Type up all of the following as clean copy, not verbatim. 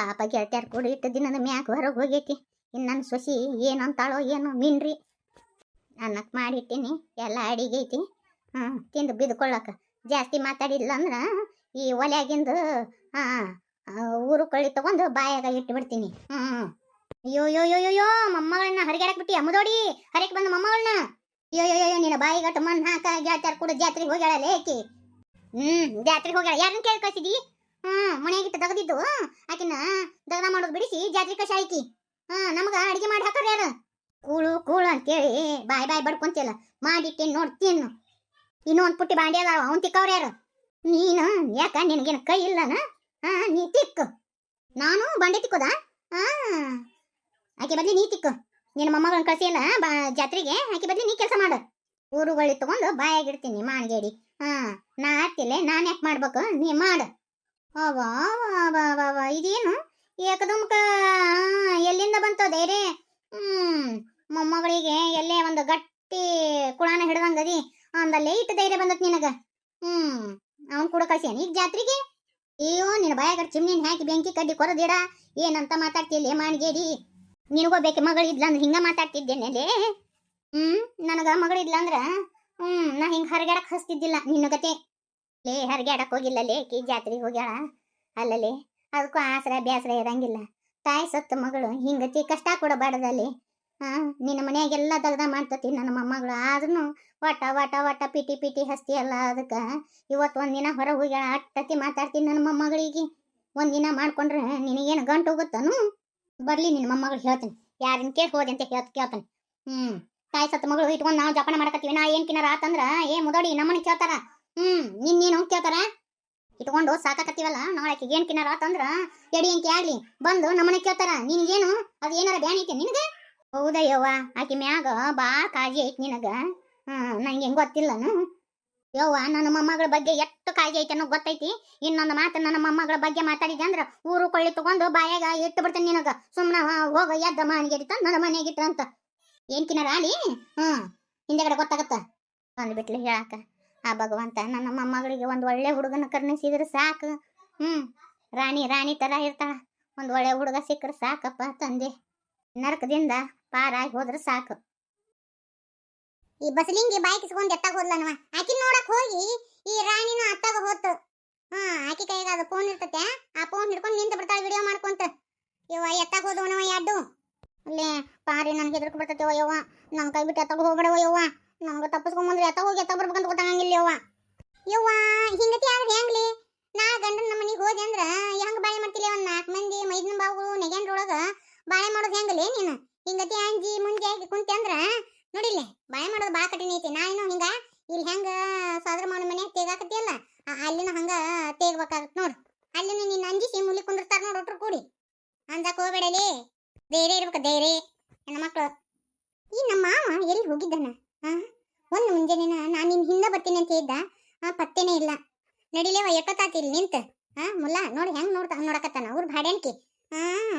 ಪಾಪ ಗೆಳತ್ಯಾರ ಕೂಡ ಇಟ್ಟು ದಿನದ ಮ್ಯಾಕ್ ಹೊರಗೆ ಹೋಗೈತಿ. ಇನ್ನು ನನ್ನ ಸೊಸಿ ಏನಂತಾಳೋ ಏನೋ ಮೀನ್ರಿ ಅನ್ನಕ್ಕೆ ಮಾಡಿಟ್ಟಿನಿ. ಎಲ್ಲ ಅಡಿಗೆ ಐತಿ. ತಿಂದು ಬಿದ್ಕೊಳ್ಳಕ ಜಾಸ್ತಿ ಮಾತಾಡಿಲ್ಲ ಅಂದ್ರೆ ಈ ಒಲೆಯಾಗಿಂದು ಊರು ಕಳ್ಳಿ ತಗೊಂಡು ಬಾಯಾಗ ಇಟ್ಟು ಬಿಡ್ತೀನಿ. ಅಯ್ಯೋ ಯೋ ಯೋ ಯೋ ಯೋ ಮೊಮ್ಮಗಳನ್ನ ಹರಿಗಾಡಕ್ ಬಿಟ್ಟಿ ಅಮ್ಮದೋಡಿ ಹರಿಕ್ ಬಂದ ಮೊಮ್ಮಗಳನ್ನ. ಅಯ್ಯೋ ಯೋ ಯೋ ನಿನ್ನ ಬಾಯಿಗಟ್ಟು ಮಣ್ಣು ಹಾಕ ಗೆಳತ್ಯಾರ ಕೂಡ ಜಾತ್ರೆಗೆ ಹೋಗ್ಯಾಳಲ್ಲ ಏಕಿ. ಜಾತ್ರೆಗೆ ಹೋಗ್ಯಾಳ. ಯಾರನ್ನ ಕೇಳಿ ಕಳ್ಸಿದಿ? ಮನೆಯಾಗಿಟ್ಟು ತೆಗೆದಿದ್ದು ಆಕಿನ ದಗದ ಮಾಡೋದು ಬಿಡಿಸಿ ಜಾತ್ರೆ ಕಷ ಆಯ್ಕಿ. ನಮಗ ಅಡಿಗೆ ಮಾಡಿ ಹಾಕೋರು ಯಾರು? ಕೂಳು ಕೂಳು ಅಂತೇಳಿ ಬಾಯ್ ಬಾಯ್ ಬಡ್ಕೊಂತಿಲ್ಲ. ಮಾಡಿಟ್ಟೇನು ನೋಡ್ತೀನಿ. ಇನ್ನೊಂದು ಪುಟ್ಟಿ ಬಾಂಡಿ ಅದಾವ ಅವ್ನು ತಿಕ್ಕವ್ರು ಯಾರು? ನೀನು ಯಾಕ ನಿನಗೇನು ಕೈ ಇಲ್ಲನ? ನೀ ತಿಕ್ಕು. ನಾನು ಬಂಡೆ ತಿಕ್ಕೋದಾ? ಆಕೆ ಬದ್ಲಿ ನೀ ತಿಕ್ಕು. ನಿನ್ನ ಮೊಮ್ಮಗಳನ್ನ ಕಳ್ಸಿಲ್ಲ ಜಾತ್ರೆಗೆ. ಆಕೆ ಬದ್ಲಿ ನೀ ಕೆಲಸ ಮಾಡು. ಊರುಗಳು ತಗೊಂಡು ಬಾಯಾಗಿಡ್ತೀನಿ ಮಾನ್ಗೇಡಿ. ನಾ ಆಡ್ತಿಲ್ಲ, ನಾನು ಯಾಕೆ ಮಾಡ್ಬೇಕು? ನೀ ಮಾಡು. ಅವಾ ಇದೇನು ಏಕದಮ್ಕ ಎಲ್ಲಿಂದ ಬಂತು ಧೈರ್ಯ? ಮೊಮ್ಮಗಳಿಗೆ ಎಲ್ಲೇ ಒಂದು ಗಟ್ಟಿ ಕುಳಾನ ಹಿಡ್ದಂಗದಿ ಅಂದಲ್ಲೇ ಇಟ್ಟು ಧೈರ್ಯ ಬಂದತ್ ನಿನಗ. ಅವನ್ ಕೂಡ ಕಳ್ಸ್ಯಾನ ಈಗ ಜಾತ್ರೆಗೆ. ಅಯ್ಯೋ ನಿನ್ನ ಬಾಯಾಗಡ್ ಚಿಮ್ನಿನ ಹಾಕಿ ಬೆಂಕಿ ಕಡ್ಡಿ ಕೊರದಿಡ. ಏನಂತ ಮಾತಾಡ್ತಿಲ್ಲ ಮಾನ್ಗೇಡಿ? ನಿನಗೋ ಬೇಕೆ ಮಗಳಿದ್ಲಂದ್ರೆ ಹಿಂಗ ಮಾತಾಡ್ತಿದ್ದೇನೆ. ನನಗ ಮಗಳಿದ್ಲಂದ್ರ ನಾ ಹಿಂಗ ಹರಿಗಾಡಕ್ ಹಸ್ತಿದ್ದಿಲ್ಲ ನಿನ್ನ ಗತೆ. ಲೇ ಹರಿಗಾಡಕ್ ಹೋಗಿಲ್ಲ ಲೇಕಿ ಜಾತ್ರೆಗೆ ಹೋಗ್ಯಾಳ ಅಲ್ಲಲೇ. ಅದಕ್ಕೂ ಆಸರ ಬ್ಯಾಸರ ಇರಂಗಿಲ್ಲ. ತಾಯಿ ಸತ್ತ ಮಗಳು ಹಿಂಗತಿ ಕಷ್ಟ ಕೊಡಬಾರ್ದಲ್ಲಿ. ನಿನ್ನ ಮನೆಯಾಗೆಲ್ಲ ದಗದ ಮಾಡ್ತತಿ ನನ್ನ ಮೊಮ್ಮಗಳು. ಆದ್ರೂ ವಟ ವಟ ವಟ ಪಿಟಿ ಪಿಟಿ ಹಸ್ತಿ ಅಲ್ಲ. ಅದಕ್ಕೆ ಇವತ್ತು ಒಂದಿನ ಹೊರ ಹೋಗ್ಯಾಳ ಅಟ್ಟತಿ ಮಾತಾಡ್ತೀನಿ ನನ್ನ ಮೊಮ್ಮಗಳಿಗೆ. ಒಂದಿನ ಮಾಡ್ಕೊಂಡ್ರೆ ನಿನಗೇನು ಗಂಟು ಹೋಗುತ್ತಾನು? ಬರ್ಲಿ ನಿನ್ನ ಮೊಮ್ಮಗಳು ಹೇಳ್ತೀನಿ. ಯಾರನ್ನ ಕೇಳಿ ಹೋದೆ ಅಂತ ಕೇಳ್ತಾನೆ. ತಾಯಿ ಸತ್ತ ಮಗಳು ಇಟ್ಕೊಂಡು ನಾವು ಜಪನ ಮಾಡಕತ್ತೀವಿ. ನಾ ಏನ್ ಕಿನಾರ ಆತಂದ್ರ ಮುದೋಡಿ ನಮ್ಮನೆ ಕೇಳ್ತಾರ. ನೀನು ಕೇಳ್ತಾರ ಇಟ್ಕೊಂಡು ಸಾಕಾಕತ್ತೀವಲ್ಲ. ನಾಳೆಗೆ ಏನ್ ಕಿನಾರ ಆತಂದ್ರ ಎಡಿ ಅಂಕಿ ಆಗ್ಲಿ ಬಂದು ನಮ್ಮನೆ ಕೇಳ್ತಾರ. ನಿನ್ಗೇನು ಅದು ಏನಾರ ಬ್ಯಾನ್ ಐತೆ ನಿನಗ? ಹೌದಯ್ಯವ್ವ, ಆಕಿ ಮ್ಯಾಗ ಬಾಳ ಕಾಳಜಿ ಐತಿ ನಿನಗ. ನಂಗೆ ಹೆಂಗ್ ಗೊತ್ತಿಲ್ಲನು ಯವ್ವ. ನನ್ನ ಮೊಮ್ಮಗಳ ಬಗ್ಗೆ ಎಷ್ಟು ಕಾಳಜಿ ಐತೆ ಅನ್ನೋ ಗೊತ್ತೈತಿ. ಇನ್ನೊಂದು ಮಾತು ನನ್ನ ಮೊಮ್ಮಗಳ ಬಗ್ಗೆ ಮಾತಾಡಿದೆ ಅಂದ್ರ ಊರು ಕೊಳ್ಳಿ ತಗೊಂಡು ಬಾಯಾಗ ಇಟ್ಟು ಬಿಡ್ತೇನೆ ನಿನಗ. ಸುಮ್ನ ಹೋಗ ಎದ್ದ ಮಾನ್ಗೆಡಿತ ನನ್ನ ಮನೆಗಿಟ್ಟ ಅಂತ ಏನ್ ಕಿನಾರ ಆಲಿ. ಹಿಂದೆಗಡೆ ಗೊತ್ತಾಗತ್ತ ಅಂದ್ಬಿಟ್ಲಿ ಹೇಳಾಕ. ಆ ಭಗವಂತ ನನ್ನ ಮೊಮ್ಮಗಳಿಗೆ ಒಂದು ಒಳ್ಳೆ ಹುಡುಗನ ಕರ್ಣಿಸಿದ್ರೆ ಸಾಕು. ರಾಣಿ ರಾಣಿ ತರ ಇರ್ತಾಳ. ಒಂದು ಒಳ್ಳೆ ಹುಡುಗ ಸಿಕ್ಕರೆ ಸಾಕಪ್ಪ ತಂದೆ. ನರಕದಿಂದ ಪಾರಾಗಿ ಹೋದ್ರೆ ಸಾಕು. ಈ ಬಸಲಿಂಗಿ ಬಾಯಿ ಕಿಸ್ಕೊಂಡ್ ಎತ್ತಾಗ ಹೋದ್ಲನವ. ಆಕಿನ ನೋಡಕ್ ಹೋಗಿ ಈ ರಾಣಿನ ಅತ್ತಾಗ ಹೋತು. ಆಕಿ ಕೈಗ ಅದು ಫೋನ್ ಇರ್ತತೆ. ಆ ಫೋನ್ ಹಿಡ್ಕೊಂಡು ನಿಂತು ಬಿಡ್ತಾಳೆ ವಿಡಿಯೋ ಮಾಡ್ಕೊಂತ. ಇವ ಎತ್ತಾಗ ಹೋದವನವ ಯಾಡ್ಡು ಅಲ್ಲೇ ಪಾರಿ. ನನ್ಗೆ ಹೆದರ್ಕ ಬರ್ತೈತೆವ ಯವ್ವ. ನನ್ ಕೈ ಬಿಟ್ಟು ಎತ್ತಾಗ ಹೋಗ್ಬೇಡವ ಯವ್ವ. ನಂಗೆ ತಪ್ಪಿಸ್ಕೊಂಬಂದ್ರೆ ಎತ್ತಾಗ ಹೋಗಿ ಎತ್ತಾಗ ಬರ್ಬೇಕಂತ ಗೊತ್ತಾಗಂಗಿಲ್ಲ ಯವ್ವ. ಯವ್ವ ಹಿಂಗತಿ ಆದ್ರೆ ಹೆಂಗ್ಲಿ? ನಾ ಗಂಡನ ನಮ್ಮ ಮನೆಗೆ ಹೋದೆ ಅಂದ್ರ ಹೆಂಗ್ ಬಾಳೆ ಮಾಡ್ತಿಲ್ಲ? ಒಂದ್ 4 ಮಂದಿ ಮೈದನ ಬಾವು ನೆಗೆಂಡ್ರೊಳಗ ಬಾಳೆ ಮಾಡೋದು ಹೆಂಗಲೇ ನೀನು? ಹಿಂಗತಿ ಅಂಜಿ ಮುಂಜಿ ಆಗಿ ಕುಂತೆ ಅಂದ್ರ ನೋಡಿಲ್ಲ ಬಾಳೆ ಮಾಡೋದು ಬಾ ಕಠಿಣ ಐತಿ. ನಾನೇನೋ ಹಿಂಗ ಇಲ್ಲಿ ಹೆಂಗ ಸೋದರ ಮಾವನ ಮನೆ ತೇಗಾಕತಿಯಲ್ಲ ಅಲ್ಲಿನ ಹಂಗ ತೇಗ್ಬೇಕಾಗತ್ ನೋಡು. ಅಲ್ಲಿನ ನಿನ್ನ ಅಂಜಿಸಿ ಮುಲಿ ಕುಂದಿರ್ತಾರ ನೋಡು ಒಟ್ರು ಕೂಡಿ. ಅಂಜಾಕ ಹೋಗ್ಬೇಡಲಿ, ಧೈರ್ಯ ಇರ್ಬೇಕು ಧೈರ್ಯ. ನನ್ನ ಮಕ್ಳು ಈ ನಮ್ಮ ಮಾವ ಎಲ್ಲಿ ಹೋಗಿದ್ದಾನ? ಒಂದು ಮುಂಜಾನೆ ನಾನು ನಿನ್ ಹಿಂದೆ ಬರ್ತೀನಿ ಅಂತ ಹೇಳಿದ್ದ. ಪತ್ತೇನೇ ಇಲ್ಲ. ನಡಿಲೇವ ಎಟ್ಟೊತ್ತಾತಿ ಇಲ್ಲಿ ನಿಂತ. ಮುಲ್ಲ ನೋಡಿ ಹೆಂಗ್ ನೋಡಕತ್ತಾನ ಅವ್ರ ಭಾಡ್ಯಾನ್ಕಿ.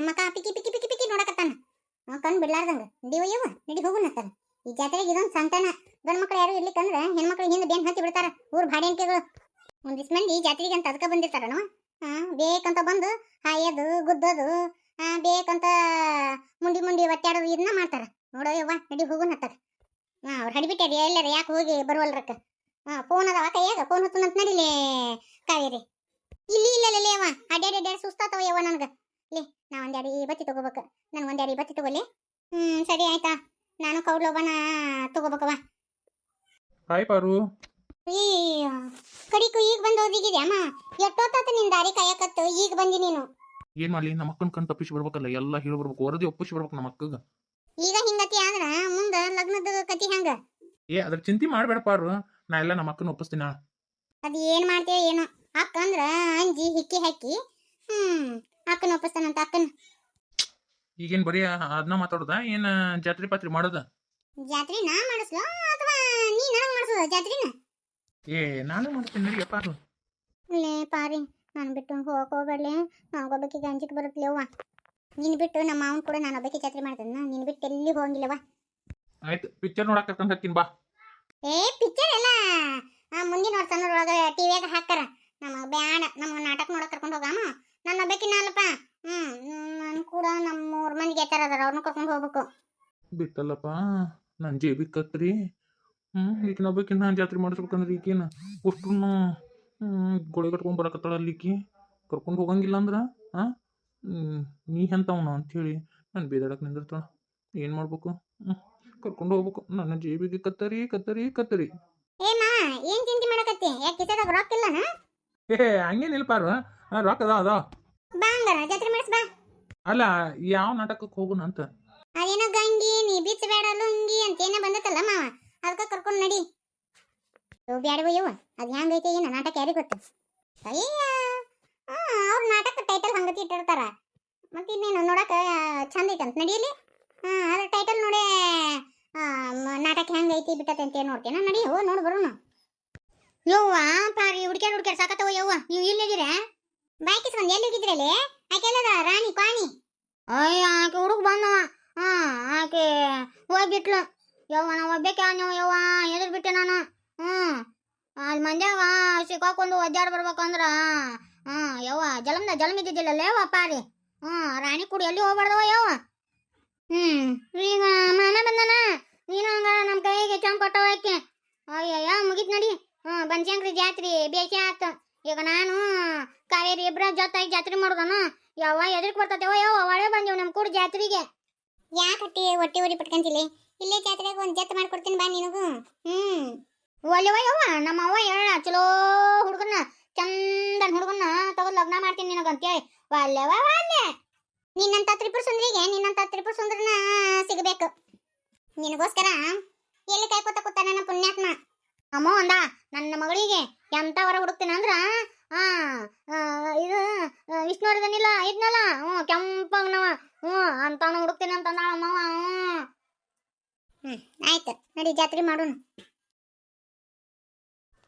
ಮಕ ಪಿಕ್ಕಿ ಪಿಕ್ಕಿ ಪಿಕ್ಕಿ ಪಿಕ್ಕಿ ನೋಡಕತ್ತಾನ. ಕಣ್ ಬಿಡ್ಲಾರ್ದಂಗ ದೇವಯ್ಯವ ನಡಿ ಹೋಗುನತ್ತಾರ. ಈ ಜಾತ್ರೆಗೆ ಇದೊಂದು ಸಂತಾನ. ಗಂಡ್ ಮಕ್ಳು ಯಾರು ಇರ್ಲಿಕ್ಕಂದ್ರೆ ಹೆಣ್ಮಕ್ಳು ಹಿಂದೆ ಬೇನ್ ಹತ್ತಿ ಬಿಡ್ತಾರ ಊರ್ ಭಾಡ್ಯಾನ್ಕಿಗಳು. ಒಂದಿಸ್ ಮಂದಿ ಜಾತ್ರೆಗೆ ಅಂತ ಅದಕ್ಕೆ ಬಂದಿರ್ತಾರನವ. ಬೇಕಂತ ಬಂದು ಹಾಯೋದು ಗುದ್ದೋದು ಬೇಕಂತ ಮುಂಡಿ ಮುಂಡಿ ಒತ್ತಾಡೋದು ಇದನ್ನ ಮಾಡ್ತಾರ. ನೋಡೋಯವ್ವ ನಡಿ ಹೋಗುನತ್ತಾರ. ಅವ್ರು ಹಡಿಬಿಟ್ಟಾರಿ ಎಲ್ಲಾರ ಯಾಕೆ ಹೋಗಿ ಬರುವಲ್ರಕ್ಕ. ಫೋನ್ ಅದಾವ ಕೈಯಾಗ ಫೋನ್ ಹೊತ್ತಂತ ನಡಿಲೇ ಕಾವೇರಿ. ಇಲ್ಲಿ ಇಲ್ಲಲ್ಲೇ ಅವ ಅಡ್ಯಾಡಿ ಸುಸ್ತಾತವ ಯವ್ವ ನನಗ. ಲೇ ನಾ ಒಂದ್ಯಾಡಿ ಬತ್ತಿ ತಗೋಬೇಕು. ನನ್ಗೆ ಒಂದ್ಯಾಡಿ ಬತ್ತಿ ತಗೋಲಿ. ಸರಿ ಆಯ್ತಾ. ನಾನು ಕೌಡ್ಲೋಬನ ತಗೋಬೇಕವ. ಹಾಯ್ ಪಾರು. ಈ ಕಡಿಕು ಈಗ ಬಂದು ಓದಿಗಿದೆ ಅಮ್ಮ. ಎಷ್ಟೊತ್ತಾತ ನಿನ್ ದಾರಿ ಕಾಯಕತ್ತು ಈಗ ಬಂದಿ ನೀನು. ಏನ್ ಮಾಡ್ಲಿ, ನಮ್ಮ ಅಕ್ಕನ ಕಣ್ ತಪ್ಪಿಸಿ ಬರ್ಬೇಕಲ್ಲ. ಎಲ್ಲ ಹೇಳಿ ಬರ್ಬೇಕು, ವರದಿ ಒಪ್ಪಿಸಿ ಬರ್ಬೇಕು ನಮ್ಮ ಅಕ್ಕಗ. ಈಗ ಹಿಂಗತಿ ಆದ್ರ ಮುಂದ ಲಗ್ನದ ಕತಿ ಹೆಂಗ? ಅದ್ರ ಚಿಂತೆ ಮಾಡ್ಬೇಡ ಪಾರು. ನಾ ಎಲ್ಲ ನಮ್ಮ ಅಕ್ಕನ ಒಪ್ಪಿಸ್ತೀನ. ಅದ್ ಏನ್ ಮಾಡ್ತೇವ ಏನೋ. ಅಕ್ಕ ಅಂದ್ರ ಅಂಜಿ ಹಿಕ್ಕಿ ಹಾಕಿ ಅಕ್ಕನ ಒಪ್ಪಿಸ್ತಾನಂತ. ಅಕ್ಕನ ಈಗೇನ್ ಬರೀ ಅದನ್ನ ಮಾತಾಡೋದ? ಏನ್ ಜಾತ್ರೆ ಪಾತ್ರಿ ಮಾಡೋದ? ಜಾತ್ರೆ ನಾ ಮಾಡಿಸ್ಲೋ ಅಥವಾ ನೀ ನನಗ್ ಮಾಡಿಸೋದ ಜಾತ್ರೆನ? ನಾನು ಮಾಡ್ತೀನಿ ನಡಿ ಪಾರು. ಲೇ ಪಾರಿ ನಾನು ಬಿಟ್ಟು ಹೋಗ್ಬೇಡ್ಲಿ. ಹೋಗ್ಬೇಕೀಗ ಅಂಜಿಕೆ ಬರುತ್ತಲೇವ್ವ. ನೀನ್ ಬಿಟ್ಟು ನಮ್ಮ ಮಾವನ್ ಕೂಡ ನಾನು ಒಬ್ಬಕ್ಕೆ ಜಾತ್ರೆ ಮಾಡ್ತೇನೆ. ನೀನ್ ಬಿಟ್ಟು ಎಲ್ಲಿ ಹೋಗಂಗಿಲ್ಲವ. ಆಯ್ತು, ಪಿಕ್ಚರ್ ನೋಡಕ್ ಕರ್ಕೊಂಡ್ ಹೋಗ್ತೀನಿ ಬಾ. ಪಿಕ್ಚರ್ ಎಲ್ಲ ಮುಂದಿನ ವರ್ಷನೊಳಗೆ ಟಿವಿಯಾಗ ಹಾಕ್ತಾರ. ನಮಗ್ ಬ್ಯಾಡ. ನಮಗ್ ನಾಟಕ ನೋಡಕ್ ಕರ್ಕೊಂಡು ಹೋಗಾಮ. ನನ್ನ ಒಬ್ಬಕಿನ ಅಲ್ಲಪ್ಪ. ನಾನು ಕೂಡ ನಮ್ಮ 3 ಮಂದಿ ಗೆಳತಿಯರು ಅದಾರ ಅವ್ರನ್ನ ಕರ್ಕೊಂಡು ಹೋಗ್ಬೇಕು. ಬಿತ್ತಲ್ಲಪ್ಪ ನನ್ನ ಜೇಬಿ ಕತ್ರಿ ಈಗಿನ ಒಬ್ಬಾಕಿನ ನಾನು ಜಾತ್ರೆ ಮಾಡಿಸ್ಬೇಕಂದ್ರೆ ಈಗೇನು ಅಷ್ಟನ್ನು ಗೋಳೆ ಕಟ್ಕೊಂಡು ಬರಕತ್ತಾಳ ಅಲ್ಲಿ ಈಕಿ ಕರ್ಕೊಂಡು ಹೋಗಂಗಿಲ್ಲ ಅಂದ್ರೆ ನೀ ಎಂತವನು ಅಂಥೇಳಿ ನಾನು ಬೇದಾಡಕ್ಕೆ ನಿಂದಿರ್ತಾಳ. ಏನು ಮಾಡ್ಬೇಕು? ಕರ್ಕೊಂಡು ಹೋಗ್ಬೇಕು. ನನ್ನ ಜೇಬಿಗೆ ಕತ್ತರಿ ಕತ್ತರಿ ಕತ್ತರಿ. ಏಮಾ ಏನ್ ಚಿಂತೆ ಮಾಡಕತ್ತಿ? ಯಾಕೆ ಕಿಸೆದಾಗ ರೊಕ್ಕ ಇಲ್ಲನ? ಹಂಗೇನಿಲ್ಲ ಪಾರು, ರೊಕ್ಕ ಅದ ಬಾ ಹಂಗಾರ ಜಾತ್ರೆ ಮಾಡಿಸ್ ಬಾ. ಅಲ್ಲ ಯಾವ ನಾಟಕಕ್ಕೆ ಹೋಗೋಣ ಅಂತ. ಅದೇನೋ ಗಂಗಿ ನೀ ಬಿಚ್ಚ ಬೇಡ ಲುಂಗಿ ಅಂತ ಏನೇ ಬಂದತ್ತಲ್ಲ ಮಾವ, ಅದಕ್ಕೆ ಕರ್ಕೊಂಡು ನಡಿ. ಬ್ಯಾಡವ ಯವ್ವ, ಅದು ಹೆಂಗೈತೆ ಏನು ನಾಟಕ ಯಾರಿಗೆ ಗೊತ್ತು? ಅಯ್ಯ ಅವ್ರ ನಾಟಕ ಟೈಟಲ್ ಹಂಗತಿ ಇಟ್ಟಿರ್ತಾರ, ಮತ್ತೆ ಇನ್ನೇನು ನೋಡಕ ಚಂದ ಐತಂತ ನಡಿಯಲ್ಲಿ. ಅದ್ರ ಟೈಟಲ್ ನೋಡಿ ನಾಟಕ ಹೆಂಗೈತಿ ಬಿಟ್ಟತೆ ಅಂತ ಏನು ನೋಡ್ತೇನ? ನಡಿ ಹೋ ನೋಡಿ ಬರೋಣ. ಯವ್ವ ಪಾರಿ ಹುಡ್ಕ್ಯಾಡ್ ಸಾಕತ್ತವ ಯವ್ವ, ನೀವು ಇಲ್ಲಿದ್ದೀರ? ಬಾಯ್ಕಿಸ್ಕೊಂಡು ಎಲ್ಲಿ ಹೋಗಿದ್ರಲ್ಲಿ? ಆಕೆಲ್ಲದ ರಾಣಿ ಪಾಣಿ? ಅಯ್ಯ ಆಕೆ ಹುಡುಗ ಬಂದವ, ಆಕೆ ಹೋಗ್ಬಿಟ್ಲು ಯವ್ವ. ನಾವು ಒಬ್ಬೇಕೆ ನೀವು ಯವ್ವ, ಎದುರು ಬಿಟ್ಟೆ ನಾನು. ಅಲ್ಲಿ ಮಂದ್ಯಾಗ ಸಿಕ್ಕಾಕೊಂಡು ಒದ್ದಾಡಿ ಬರ್ಬೇಕಂದ್ರ ಯವ್ವ ಜಲಮ್ ಇದ್ದಿದ್ದಿಲ್ಲ ಯವ್ವ ಪಾರಿ. ರಾಣಿ ಕುಡಿ ಎಲ್ಲಿ ಹೋಗ್ಬಾರ್ದವ ಯವ್ವ. ಈಗ ಮಾಮ ಬಂದನ, ನೀನು ಹಂಗ ನಮ್ಮ ಕೈಗೆ ಚಂಪ್ ಕೊಟ್ಟವ ಆಕೆ. ಅಯ್ಯಯ್ಯ ಮುಗಿತ್ ನಡಿ. ಬನಶಂಕರಿ ಜಾತ್ರೆ ಬೇಸಿ ಆತು. ಈಗ ನಾನು ಕಾವೇರಿ ಇಬ್ರ ಜೊತ್ತಾಗಿ ಜಾತ್ರೆ ಮಾಡೋದನ ಯವ್ವ. ಎದ್ರಿಗೆ ಬರ್ತತೇವ ಯವ್ವ, ಒಳ್ಳೆ ಬಂದೀವಿ ನಮ್ಮ ಕೂಡ ಜಾತ್ರೆಗೆ. ಯಾಕೆ ಹೊಟ್ಟೆ ಉರಿ ಪಟ್ಕಂತಿಲಿ? ಇಲ್ಲೇ ಜಾತ್ರೆಗೆ ಒಂದು ಜತ್ ಮಾಡ್ಕೊಡ್ತೀನಿ ಬಾ ನಿನಗೂ. ಒಲ್ಲೆವ ಯವ್ವ, ನಮ್ಮ ಅವ್ವ ಹೇಳ ಚಲೋ ಹುಡುಗನ್ನ, ಚಂದನ್ ಹುಡುಗನ್ನ ತಗೊಂಡು ಲಗ್ನ ಮಾಡ್ತೀನಿ ನಿನಗಂತೇಳಿ. ಒಲ್ಲೆವ ಒಲ್ಲೆ, ನಿನ್ನಂತ ತ್ರಿಪುರ ಸುಂದ್ರಿಗೆ ನಿನ್ನಂತ ತ್ರಿಪುರ ಸುಂದ್ರನ ಸಿಗಬೇಕು. ನಿನಗೋಸ್ಕರ ಎಲ್ಲಿ ಕಾಯ್ಕೋತ ಕೂತ ನನ್ನ ಪುಣ್ಯಾತ್ಮ. ಅಮ್ಮ ಅಂದ ನನ್ನ ಮಗಳಿಗೆ ಎಂತವರ ಹುಡುಕ್ತೀನಿ ಅಂದ್ರ ಇದು ವಿಷ್ಣುವರ್ಧನಿಲ್ಲ ಇದ್ನಲ್ಲ ಕೆಂಪಗ್ನವ ಅಂತವನ ಹುಡುಕ್ತೀನಿ ಅಂತಂದ ಅಮ್ಮವ. ಆಯ್ತು ನಡಿ ಜಾತ್ರೆ ಮಾಡೋಣ.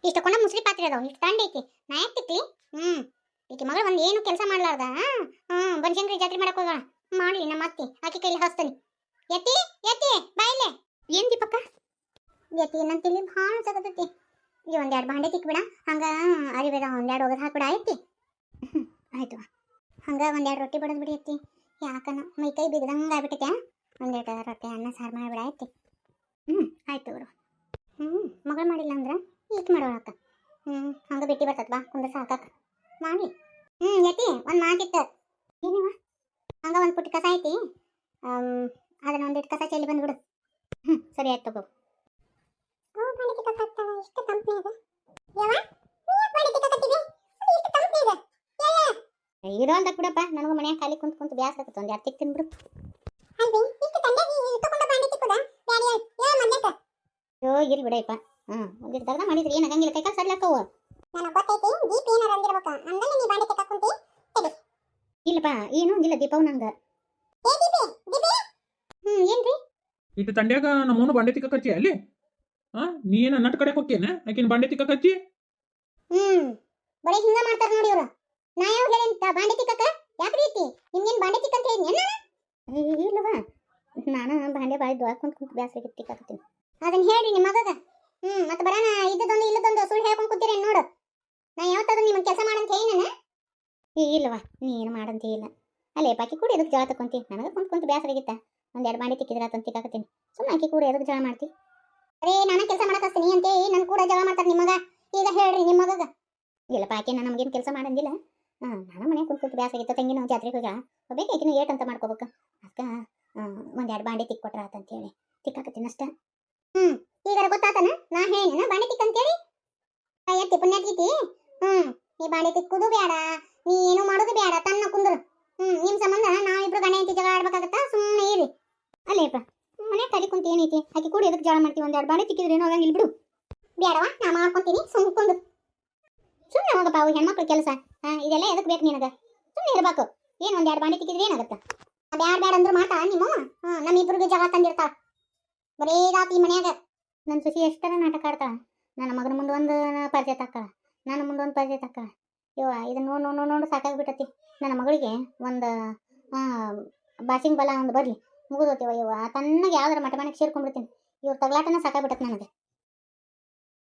ಇಷ್ಟು ಕೊಂಡ ಮುಸ್ರಿ ಪಾತ್ರೆ ಅದಾವ, ಇಷ್ಟು ತಂಡ ಐತಿ, ನಾ ಯಾಕೆ ತಿಕ್ಲಿ? ಈಕೆ ಮಗಳು ಒಂದು ಏನು ಕೆಲಸ ಮಾಡ್ಲಾರ್ದ ಬನಶಂಕರಿ ಜಾತ್ರೆ ಮಾಡಕ್ ಹೋಗೋಣ ಮಾಡ್ಲಿ. ನಮ್ಮ ಅತ್ತಿ ಆಕೆ ಕೈಲಿ ಹಾಸ್ತಾನೆ. ಎತ್ತಿ ಎತ್ತಿ ಬಾಯಿಲೆ. ಏನ್ ದೀಪಕ್ಕ? ಎತ್ತಿ ನನ್ನ ತಿಳಿ ಭಾಳ ಸಗತೈತಿ. ಈಗ ಒಂದೆರಡು ಬಾಂಡೆ ತಿಕ್ಬಿಡ, ಹಂಗ ಅರಿಬೇಡ ಒಂದೆರಡು ಒಗದು ಹಾಕ್ಬಿಡ ಎತ್ತಿ. ಆಯ್ತು ಹಂಗ ಒಂದೆರಡು ರೊಟ್ಟಿ ಬಡದ್ ಬಿಡಿ ಎತ್ತಿ. ಯಾಕನ ಮೈ ಕೈ ಬಿದ್ದಂಗೆ ಆಗ್ಬಿಟ್ಟೈತೆ. ಒಂದೆರಡು ರೊಟ್ಟಿ ಅನ್ನ ಸಾರು ಮಾಡಿಬಿಡ ಎತ್ತಿ. ಆಯ್ತು ಬಿಡು. ಮಗಳು ಮಾಡಿಲ್ಲ ಅಂದ್ರೆ ಈಕೆ ಮಾಡೋಳಕ್ಕ. ಹಂಗ ಬಿಟ್ಟು ಬರ್ತದ ಬಾ ಕುಂದ್ರ ಸಾಕಾಕ ಮಾಡಿ. ಎತ್ತಿ ಒಂದು ಮಾತಿತ್ತು. ಏನಿವ ಹಂಗ ಒಂದು ಪುಟ್ಟಿ ಕಸ ಐತಿ, ಅದನ್ನ ಒಂದಿಟ್ಟು ಕಸ ಚೆಲ್ಲಿ ಬಂದ್ಬಿಡು. ಸರಿ ಆಯ್ತು ತಗೋ. ಇರೋ ಅಂತ ಬಿಡಪ್ಪ, ನನಗೂ ಮನ್ಯಾಗ ಖಾಲಿ ಕುಂತ್ ಬ್ಯಾಸ ಆಗತ್ತೆ. ಒಂದು ಎರಡು ತಿಕ್ ತಿನ್ಬಿಡು. ಅಯ್ಯೋ ಇರ್ಲಿ ಬಿಡಪ್ಪ. ಒಂದಿಟ್ಟು ದಗದ ಮಾಡಿದ್ರಿ ಏನು ಆಗಂಗಿಲ್ಲ, ಕೈ ಕಾಲು ಸಡ್ಲಾಕವು. ಇಲ್ಲಪ್ಪ ಏನು ಅಂದಿಲ್ಲ ದೀಪವು ನಂಗೆ. ಏನ್ರಿ ಇಟ್ಟು ತಂಡ್ಯಾಗ ನಮ್ಮವನು ಬಾಂಡೆ ತಿಕ್ಕ ಕಚ್ಚಿ ಅಲ್ಲಿ ನೀ ಏನ ನಟ್ ಕಡೆ ಹೋಗ್ತೇನ ಆಕಿನ ಬಾಂಡೆ ತಿಕ್ಕ ಕಚ್ಚಿ. ಬರೀ ಹಿಂಗ ಮಾಡ್ತಾರ ನೋಡಿ ಇವ್ರು. ನಾ ಯಾವ ಹೇಳಿಂತ ಬಾಂಡೆ ತಿಕ್ಕಕ? ಯಾಕ್ರಿ ಐತಿ ನಿಮ್ಗೇನು ಬಾಂಡೆ ತಿಕ್ಕ ಅಂತ ಹೇಳಿದ್ನಿ ನಾನು? ಇಲ್ಲವಾ, ನಾನು ಬಾಂಡೆ ಬಾಯ್ದು ಕುಂತ್ ಬ್ಯಾಸರಿಗೆ ತಿಕ್ಕಾಕತ್ತೀನಿ. ಅದನ್ನ ಹೇಳ್ರಿ ನಿಮ್ಮ ಮಗಗ. ಮತ್ತೆ ಬರೋಣ ಇದ್ದದೊಂದು ಇಲ್ಲದೊಂದು ಸುಳ್ಳು ಹೇಳ್ಕೊಂಡು ಕೂತೀರಿ ನೋಡು. ನಾ ಯಾವತ್ತದು ನಿಮ್ಮ ಕೆಲಸ ಮಾಡಂತ ಹೇಳಿ ನಾನು? ಇಲ್ಲವಾ, ನೀನು ಮಾಡಂತ ಇಲ್ಲ. ಅಲ್ಲೇ ಬಾಕಿ ಕೂಡ ಎದಕ್ಕೆ ಜಳ ತಕೊಂತಿ? ನನಗೆ ಕುಂತ್ ಬ್ಯಾಸರಾಗಿತ್ತ. ಒಂದೆರಡು ಬಾಂಡೆ ತಿಕ್ಕಿದ್ರೆ ಅಂತ ತಿಕ್ಕಾಕತ್ತೀನಿ. ಸುಮ್ಮನೆ ಆಕಿ ಕೂಡ ಎದಕ್ಕೆ ಜಳ ಮಾಡ್ತಿ? ಅರೇ ನಾನು ಕೆಲಸ ಮಾಡಕಸ್ತೀನಿ ಅಂತೇ ನನ್ನ ಕೂಡ ಜಗಳ ಮಾಡ್ತಾರೆ ನಿಮ್ಮಗ. ಈಗ ಹೇಳ್ರಿ ನಿಮ್ಮ ಮಗಗ. ಇಲ್ಲಪ್ಪ ಆಕೆ ನಾನು ನಮಗೇನು ಕೆಲಸ ಮಾಡಂಗಿಲ್ಲ. ನಾನು ಮನೆ ಕುಂತ್ ಬ್ಯಾಸಾಗಿತ್ತ. ತಂಗಿ ನಾವು ಜಾತ್ರೆಗೆ ಹೋಗ ಹೋಗ್ಬೇಕು, ಆಕಿನ ಏಟ್ ಅಂತ ಮಾಡ್ಕೋಬೇಕು. ಅದಕ್ಕೆ ಒಂದೆರಡು ಬಾಂಡೆ ತಿಕ್ಕೊಟ್ರ ಆತಂತೇಳಿ ತಿಕ್ಕಾಕತ್ತೀನಿ ಅಷ್ಟ. ಈಗ ಗೊತ್ತಾತನ ನಾ ಹೇಳಿನ ಬಾಂಡೆ ತಿಕ್ಕ ಅಂತೇಳಿ? ಎತ್ತಿ ಪುಣ್ಯಾತ್ಗೀತಿ. ನೀ ಬಾಂಡೆ ತಿಕ್ಕುದು ಬೇಡ, ನೀ ಏನು ಮಾಡೋದು ಬೇಡ, ತನ್ನ ಕುಂದ್ರು. ನಿಮ್ಮ ಸಂಬಂಧ ನಾವಿಬ್ರು ಗಂಡ ಹೆಂಡತಿ ಜಗಳ ಆಡ್ಬೇಕಾಗತ್ತಾ? ಸುಮ್ಮನೆ ಇರಿ. ಅಲ್ಲೇಪ್ಪ ಮನೆ ಕಲಿ ಕುಂತ ಏನೈತಿ? ಆಕಿ ಕೂಡ ಎದಕ್ಕೆ ಜಗಳ ಮಾಡ್ತೀವಿ? ಒಂದೆರಡು ಬಾಂಡೆ ತಿಕ್ಕಿದ್ರೆ ಏನೋ ಆಗಂಗಿಲ್ಲ ಬಿಡು. ಬೇಡವಾ, ನಾ ಮಾಡ್ಕೊಂತೀನಿ ಸುಮ್ಮನೆ ಕುಂದು. ಸುಮ್ಮನೆ ಹೋಗಪ್ಪ, ಅವು ಹೆಣ್ಮಕ್ಳು ಕೆಲಸ. ಇದೆಲ್ಲ ಎದಕ್ಕೆ ಬೇಕು ನಿನಗೆ? ಸುಮ್ಮನೆ ಇರ್ಬೇಕು. ಏನು ಒಂದೆರಡು ಬಾಂಡೆ ತಿಕ್ಕಿದ್ರೆ ಏನಾಗತ್ತ? ಬ್ಯಾಡ ಅಂದ್ರು ಮಾತಾ ನಿಮ್ಮಮ್ಮ ನಮ್ಮಿಬ್ರಿಗೆ ಜಗಳ ತಂದಿರ್ತಾಳ. ಬರೀ ರಾತ್ರಿ ಮನ್ಯಾಗ ನನ್ನ ಸುಖಿ ಎಷ್ಟರ ನಾಟಕ ಆಡ್ತಾಳ. ನನ್ನ ಮಗನ ಮುಂದೆ ಒಂದು ಪರಿಚಯ ತಕ್ಕಳ, ನನ್ನ ಮುಂದೆ ಒಂದು ಪರಿಚಯ ತಕ್ಕಳ. ಇವ ಇದನ್ನ ನೋಡು ಸಾಕಾಗ್ಬಿಟ್ಟತಿ. ನನ್ನ ಮಗಳಿಗೆ ಒಂದು ಬಾಸಿಂಗ್ ಬಲ ಒಂದು ಬರಲಿ ಮುಗಿದೋತಿವ. ಇವ ತಣ್ಣಗೆ ಯಾವ್ದಾರ ಮಠ ಮನೆಗೆ ಸೇರ್ಕೊಂಡ್ಬಿಡ್ತೀನಿ. ಇವ್ರ ತಗಲಾಟನ ಸಾಕಾಗ್ಬಿಟ್ಟತ್ ನನಗೆ.